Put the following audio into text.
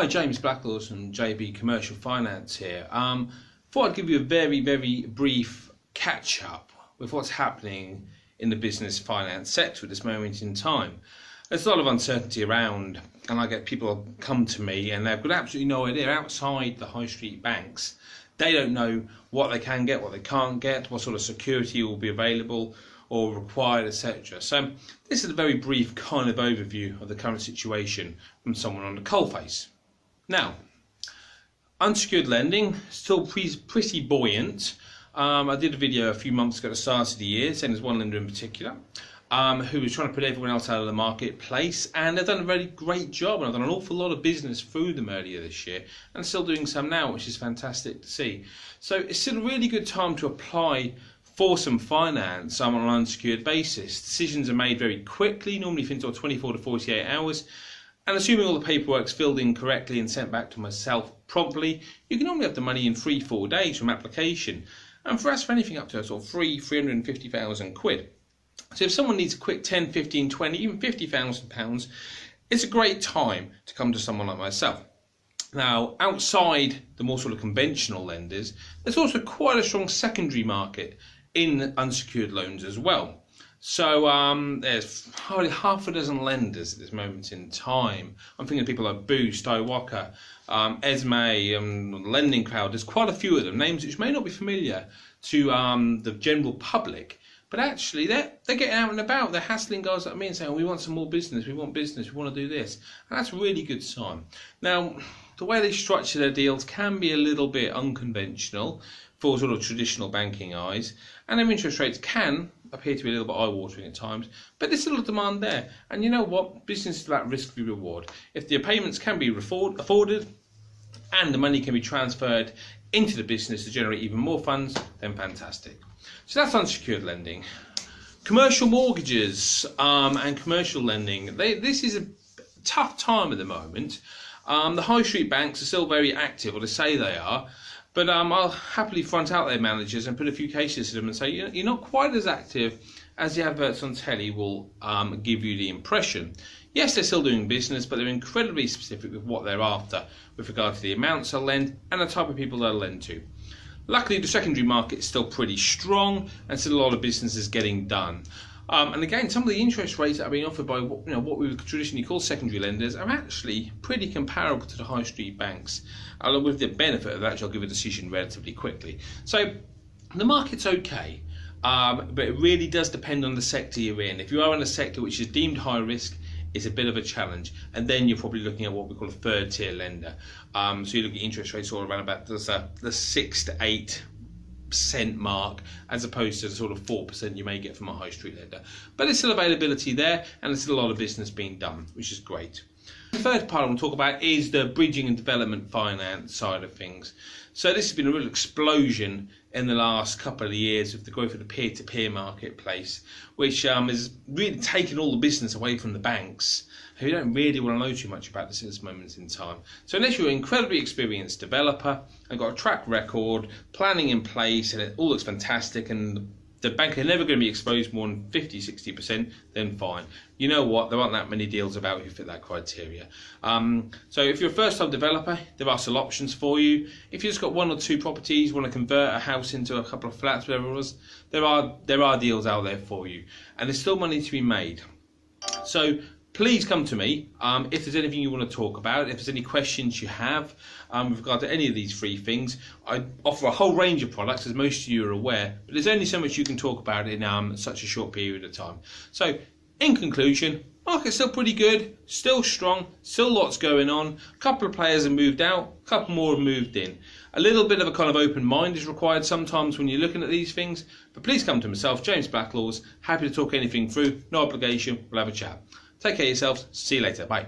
Hi, James Blacklaws from JB Commercial Finance here. Thought I'd give you a very brief catch up with what's happening in the business finance sector at this moment in time. There's a lot of uncertainty around, and I get people come to me and they've got absolutely no idea. Outside the high street banks, they don't know what they can get, what they can't get, what sort of security will be available or required, etc. So this is a very brief kind of overview of the current situation from someone on the coalface. Now, unsecured lending still pretty buoyant. I did a video a few months ago at the start of the year, saying there's one lender in particular who was trying to put everyone else out of the marketplace, and they've done a very great job, and I've done an awful lot of business through them earlier this year and still doing some now, which is fantastic to see. So it's still a really good time to apply for some finance on an unsecured basis. Decisions are made very quickly, normally within 24 to 48 hours. And assuming all the paperwork's filled in correctly and sent back to myself promptly, you can normally have the money in 3-4 days from application. And for us, for anything up to sort of 350,000 quid. So if someone needs a quick 10, 15, 20, even £50,000, it's a great time to come to someone like myself. Now, outside the more sort of conventional lenders, there's also quite a strong secondary market in unsecured loans as well. So there's hardly half a dozen lenders at this moment in time. I'm thinking of people like Boost, iWalker, Esme, Lending Crowd. There's quite a few of them, names which may not be familiar to the general public, but actually they're getting out and about. They're hassling guys like me and saying, we want some more business, we want business, we want to do this. And that's a really good sign. Now, the way they structure their deals can be a little bit unconventional for sort of traditional banking eyes, and their interest rates can appear to be a little bit eye-watering at times, but there's still a demand there. And you know what? Business is about risk-free reward. If the payments can be afforded and the money can be transferred into the business to generate even more funds, then fantastic. So that's unsecured lending. Commercial mortgages and commercial lending, this is a tough time at the moment. The high street banks are still very active, or they say they are, but I'll happily front out their managers and put a few cases to them and say, you're not quite as active as the adverts on telly will give you the impression. Yes, they're still doing business, but they're incredibly specific with what they're after with regard to the amounts they'll lend and the type of people they'll lend to. Luckily, the secondary market is still pretty strong and still a lot of business is getting done. And again, some of the interest rates that are being offered by what we would traditionally call secondary lenders are actually pretty comparable to the high street banks. With the benefit of that, you'll give a decision relatively quickly. So the market's okay, but it really does depend on the sector you're in. If you are in a sector which is deemed high risk, it's a bit of a challenge, and then you're probably looking at what we call a third tier lender. So you look at interest rates all around about the 6 to 8% mark, as opposed to the sort of 4% you may get from a high street lender. But there's still availability there, and there's still a lot of business being done, which is great. The third part I want to talk about is the bridging and development finance side of things. So this has been a real explosion in the last couple of years with the growth of the peer-to-peer marketplace, which has really taken all the business away from the banks, who don't really want to know too much about this at this moment in time. So unless you're an incredibly experienced developer and got a track record, planning in place, and it all looks fantastic, and the bank are never going to be exposed more than 50-60%, then fine. You know what? There aren't that many deals about who fit that criteria. So if you're a first-time developer, there are still options for you. If you've just got 1 or 2 properties, want to convert a house into a couple of flats, whatever it was, there are deals out there for you, and there's still money to be made. So please come to me if there's anything you want to talk about, if there's any questions you have with regard to any of these 3 things. I offer a whole range of products, as most of you are aware, but there's only so much you can talk about in such a short period of time. So in conclusion, market's still pretty good, still strong, still lots going on. A couple of players have moved out, a couple more have moved in. A little bit of a kind of open mind is required sometimes when you're looking at these things, but please come to myself, James Blacklaws, happy to talk anything through, no obligation, we'll have a chat. Take care of yourselves, see you later, bye.